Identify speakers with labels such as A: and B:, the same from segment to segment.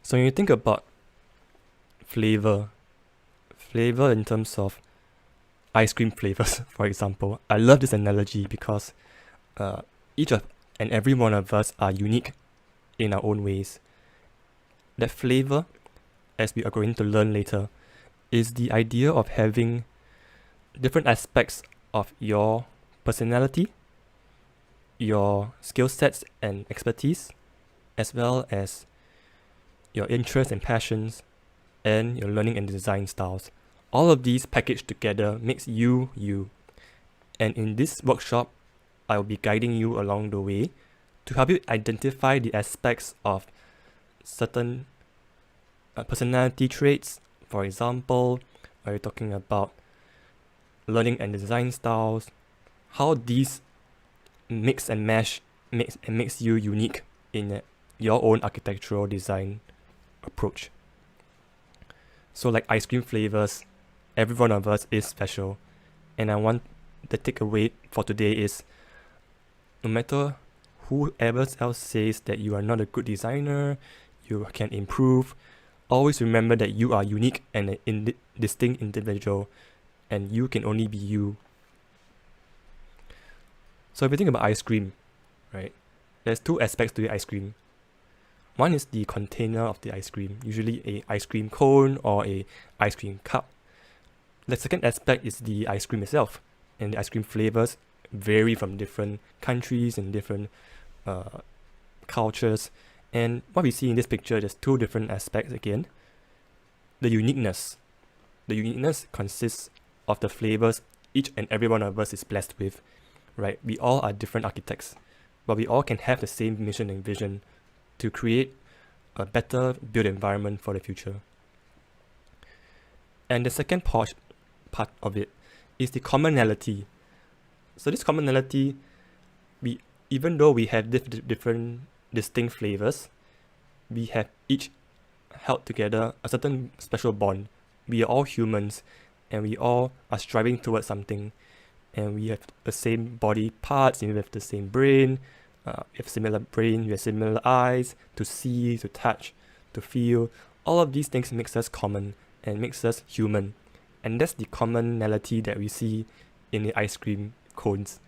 A: So when you think about flavor in terms of ice cream flavors, for example, I love this analogy because each of and every one of us are unique in our own ways. That flavor, as we are going to learn later, is the idea of having different aspects of your personality, your skill sets and expertise, as well as your interests and passions, and your learning and design styles. All of these packaged together makes you, you. And in this workshop, I will be guiding you along the way to help you identify the aspects of certain personality traits. For example, are you talking about learning and design styles, how these mix and mesh makes you unique in your own architectural design approach. So like ice cream flavors, every one of us is special. And I want the takeaway for today is no matter whoever else says that you are not a good designer, you can improve, always remember that you are unique and a distinct individual, and you can only be you. So if you think about ice cream, right, there's two aspects to the ice cream. One is the container of the ice cream, usually a ice cream cone or a ice cream cup. The second aspect is the ice cream itself, and the ice cream flavors vary from different countries and different cultures. And what we see in this picture, there's two different aspects again. The uniqueness. The uniqueness consists of the flavors each and every one of us is blessed with, right? We all are different architects, but we all can have the same mission and vision to create a better built environment for the future. And the second part of it is the commonality. So this commonality, even though we have different distinct flavors, we have each held together a certain special bond. We are all humans, and we all are striving towards something, and we have the same body parts, and we have the same brain, we have similar brain, we have similar eyes to see, to touch, to feel. All of these things makes us common and makes us human, and that's the commonality that we see in the ice cream cones.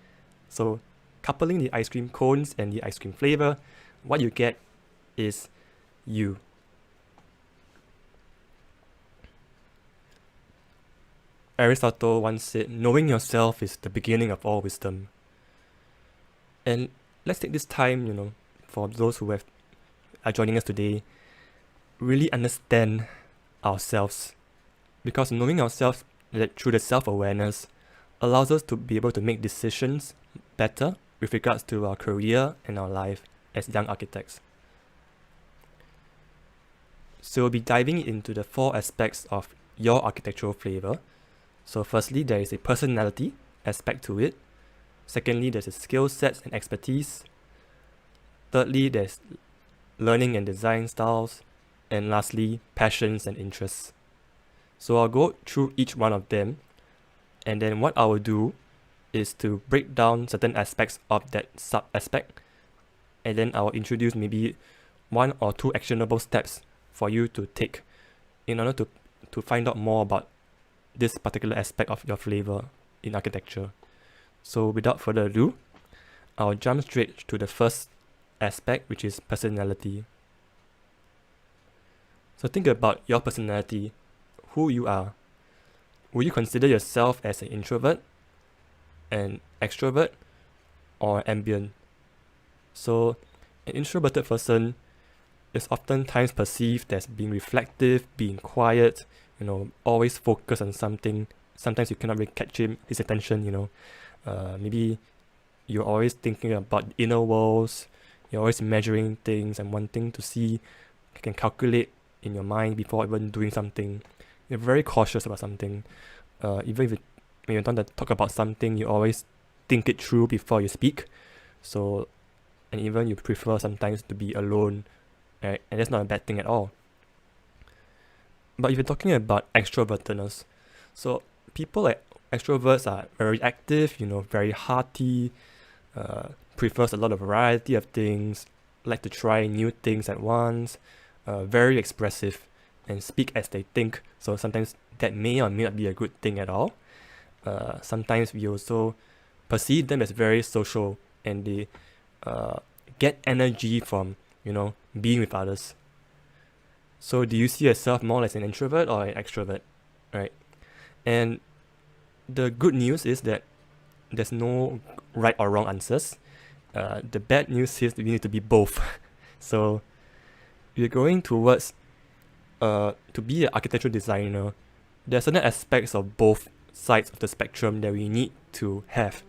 A: So coupling the ice cream cones and the ice cream flavor, what you get is you. Aristotle once said, knowing yourself is the beginning of all wisdom. And let's take this time, for those who are joining us today, really understand ourselves. Because knowing ourselves through the self-awareness allows us to be able to make decisions better with regards to our career and our life as young architects. So we'll be diving into the 4 aspects of your architectural flavor. So firstly, there is a personality aspect to it. Secondly, there's a skill sets and expertise. Thirdly, there's learning and design styles. And lastly, passions and interests. So I'll go through each one of them, and then what I will do is to break down certain aspects of that sub-aspect, and then I will introduce maybe 1 or 2 actionable steps for you to take in order to find out more about this particular aspect of your flavor in architecture. So without further ado, I'll jump straight to the first aspect, which is personality. So think about your personality, who you are. Would you consider yourself as an introvert, an extrovert, or ambient? So an introverted person is oftentimes perceived as being reflective, being quiet, always focused on something. Sometimes you cannot really catch his attention, maybe you're always thinking about inner worlds, you're always measuring things and wanting to see, you can calculate in your mind before even doing something. You're very cautious about something. Even when you want to talk about something, you always think it through before you speak. So, and even you prefer sometimes to be alone, right? And that's not a bad thing at all. But if you're talking about extrovertedness, so people like extroverts are very active, very hearty, prefers a lot of variety of things, like to try new things at once, very expressive and speak as they think. So sometimes that may or may not be a good thing at all. Sometimes we also perceive them as very social, and they get energy from being with others. So do you see yourself more as an introvert or an extrovert, right? And the good news is that there's no right or wrong answers. The bad news is that we need to be both. So we're going towards to be an architectural designer. There are certain aspects of both sides of the spectrum that we need to have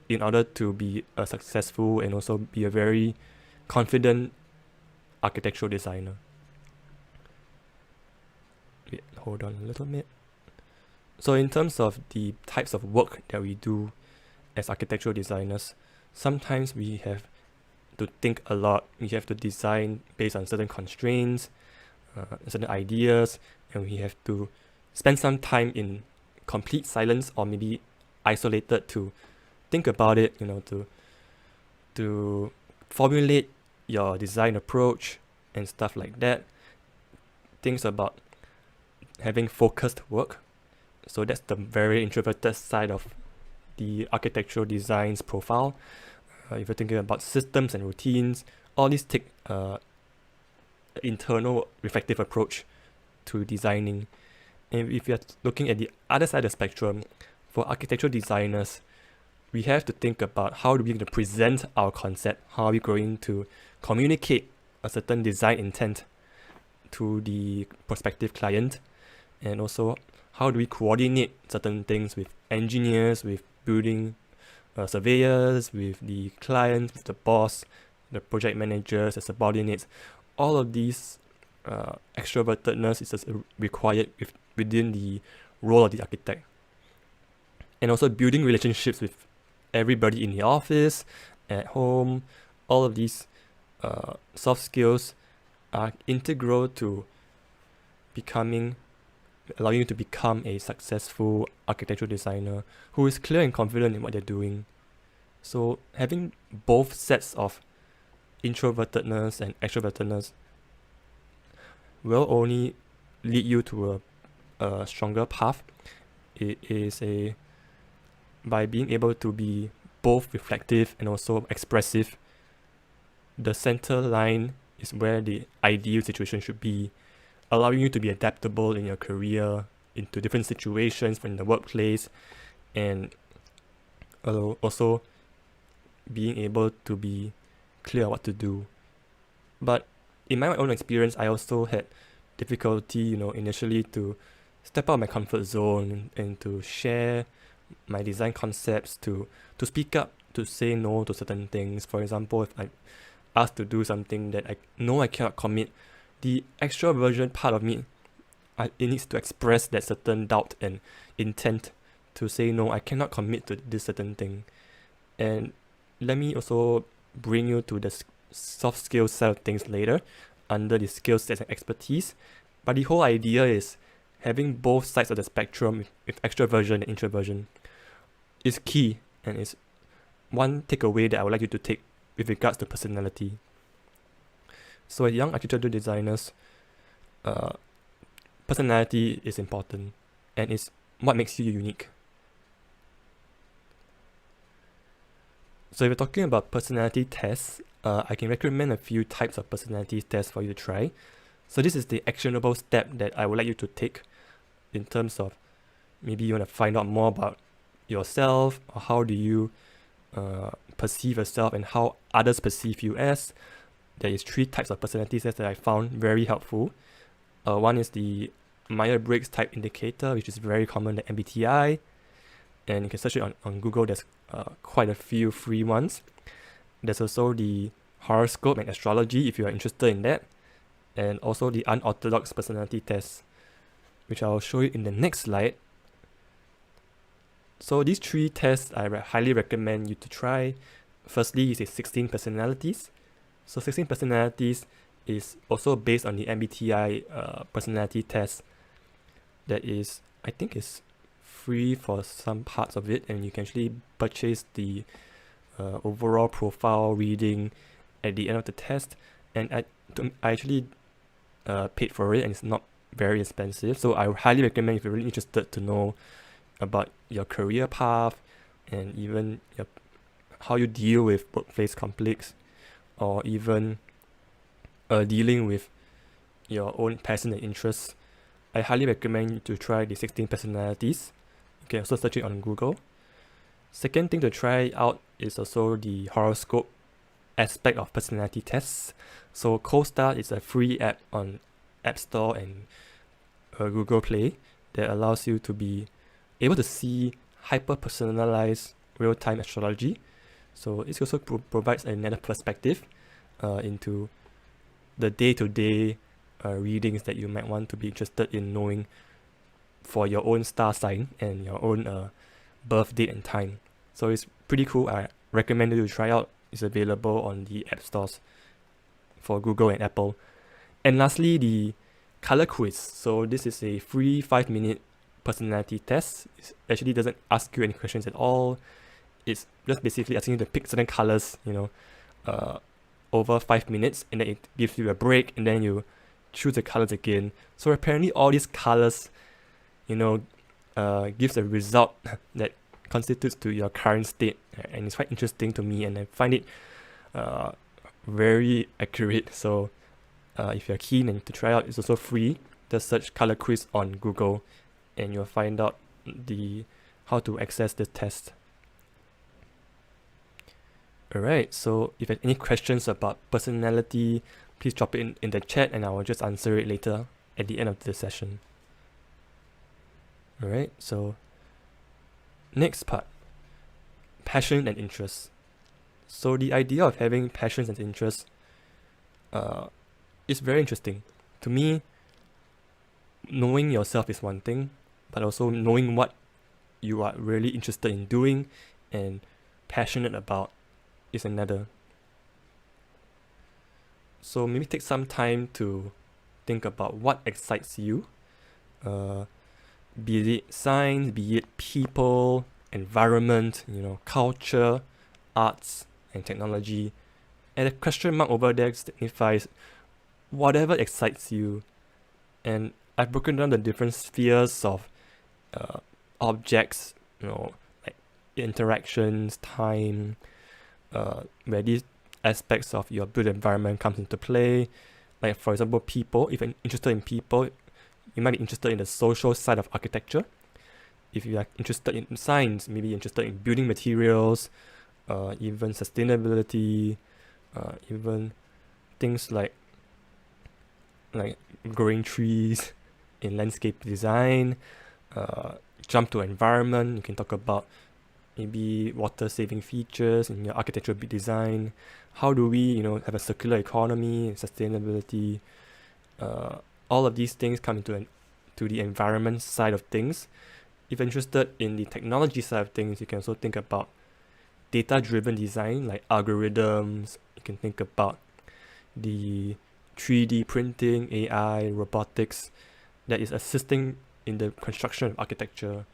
A: in order to be a successful and also be a very confident architectural designer. Wait, hold on a little bit. So in terms of the types of work that we do as architectural designers, sometimes we have to think a lot. We have to design based on certain constraints, certain ideas, and we have to spend some time in complete silence or maybe isolated to think about it, to formulate your design approach and stuff like that. Things about having focused work. So that's the very introverted side of the architectural designs profile. If you're thinking about systems and routines, all these take internal reflective approach to designing. And if you're looking at the other side of the spectrum, for architectural designers, we have to think about how are we going to present our concept, how are we going to communicate a certain design intent to the prospective client, and also how do we coordinate certain things with engineers, with building surveyors, with the clients, with the boss, the project managers, the subordinates. All of these extrovertedness is required within the role of the architect. And also building relationships with everybody in the office, at home. All of these soft skills are integral to allowing you to become a successful architectural designer who is clear and confident in what they're doing. So having both sets of introvertedness and extrovertedness will only lead you to a stronger path. It is by being able to be both reflective and also expressive. The center line is where the ideal situation should be, allowing you to be adaptable in your career, into different situations in the workplace, and also being able to be clear what to do. But in my own experience, I also had difficulty, initially to step out of my comfort zone and to share my design concepts, to speak up, to say no to certain things. For example, if I'm asked to do something that I know I cannot commit, the extraversion part of me, it needs to express that certain doubt and intent to say no, I cannot commit to this certain thing. And let me also bring you to the soft skills side of things later under the Skillsets and expertise. But the whole idea is having both sides of the spectrum with extraversion and introversion is key, and is one takeaway that I would like you to take with regards to personality. So as young architectural designers, personality is important and is what makes you unique. So if you're talking about personality tests, I can recommend a few types of personality tests for you to try. So this is the actionable step that I would like you to take in terms of maybe you want to find out more about yourself, or how do you perceive yourself and how others perceive you as. There is 3 types of personality tests that I found very helpful. One is the Myers-Briggs type indicator, which is very common, the MBTI, and you can search it on Google. There's quite a few free ones. There's also the Horoscope and astrology if you are interested in that, and also the unorthodox personality test, which I'll show you in the next slide. So these 3 tests I highly recommend you to try. Firstly is 16 personalities. So 16 personalities is also based on the MBTI personality test that is, I think, is free for some parts of it, and you can actually purchase the overall profile reading at the end of the test. And I actually paid for it, and it's not very expensive. So I highly recommend if you're really interested to know about your career path and even how you deal with workplace conflicts, or even dealing with your own passion and interests. I highly recommend you to try the 16 personalities. You can also search it on Google. Second thing to try out is also the horoscope aspect of personality tests. So CoStar is a free app on App Store and Google Play that allows you to be able to see hyper-personalized real-time astrology. So it also provides another perspective into the day-to-day readings that you might want to be interested in knowing for your own star sign and your own birth date and time. So it's pretty cool. I recommend you to try out. It's available on the app stores for Google and Apple. And lastly, the color quiz. So this is a free 5-minute personality test. It actually doesn't ask you any questions at all. It's just basically asking you to pick certain colors, over 5 minutes, and then it gives you a break, and then you choose the colors again. So apparently all these colors, gives a result that constitutes to your current state, and it's quite interesting to me, and I find it very accurate. So if you're keen and to try out, it's also free. Just search color quiz on Google, and you'll find out how to access the test. Alright, so if you have any questions about personality, please drop it in the chat, and I will just answer it later at the end of the session. Alright, so next part, passion and interest. So the idea of having passions and interests is very interesting. To me, knowing yourself is one thing, but also knowing what you are really interested in doing and passionate about is another. So maybe take some time to think about what excites you, be it science, be it people, environment, culture, arts, and technology. And the question mark over there signifies whatever excites you. And I've broken down the different spheres of objects, like interactions, time, where these aspects of your built environment comes into play. Like for example, people. If you're interested in people, you might be interested in the social side of architecture. If you are interested in science, maybe you're interested in building materials, even sustainability, even things like growing trees in landscape design. Jump to environment, you can talk about maybe water saving features in your architectural design. How do we have a circular economy and sustainability? All of these things come into to the environment side of things. If you're interested in the technology side of things, you can also think about data-driven design, like algorithms. You can think about the 3D printing, AI, robotics that is assisting in the construction of architecture.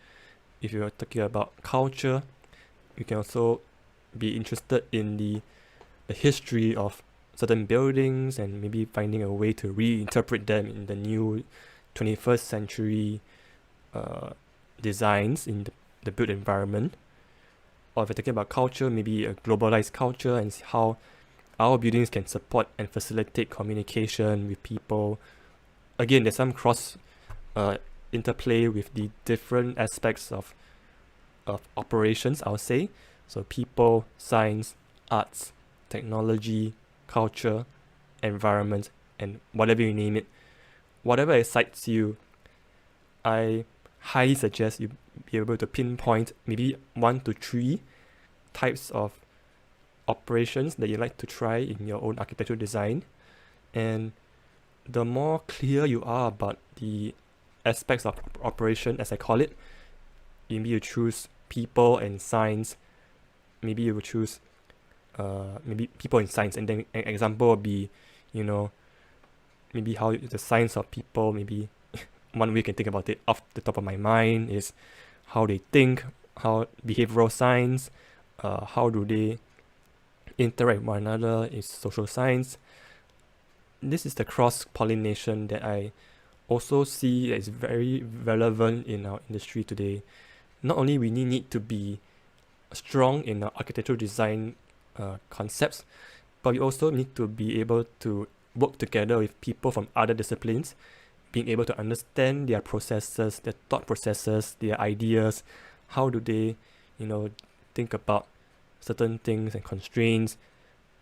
A: If you're talking about culture, you can also be interested in the history of certain buildings and maybe finding a way to reinterpret them in the new 21st century designs in the built environment. Or if you're talking about culture, maybe a globalized culture and how our buildings can support and facilitate communication with people. Again, there's some cross interplay with the different aspects of operations, I would say. So people, science, arts, technology, culture, environment, and whatever you name it. Whatever excites you, I highly suggest you be able to pinpoint maybe 1 to 3 types of operations that you like to try in your own architectural design. And the more clear you are about the aspects of operation, as I call it, maybe you choose people and science. Maybe you will choose maybe people in science, and then an example would be, maybe how the science of people, maybe one way you can think about it off the top of my mind is how they think, how behavioral science, how do they interact with one another is social science. this is the cross-pollination that I also see as very relevant in our industry today. Not only we need to be strong in our architectural design concepts, but we also need to be able to work together with people from other disciplines, being able to understand their processes, their thought processes, their ideas, how do they, think about certain things and constraints,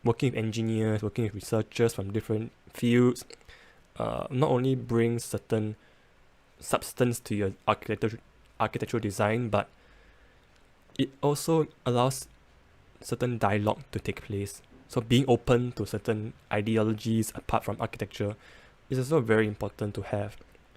A: working with engineers, working with researchers from different fields, not only brings certain substance to your architectural design, but it also allows certain dialogue to take place. So being open to certain ideologies apart from architecture is also very important to have.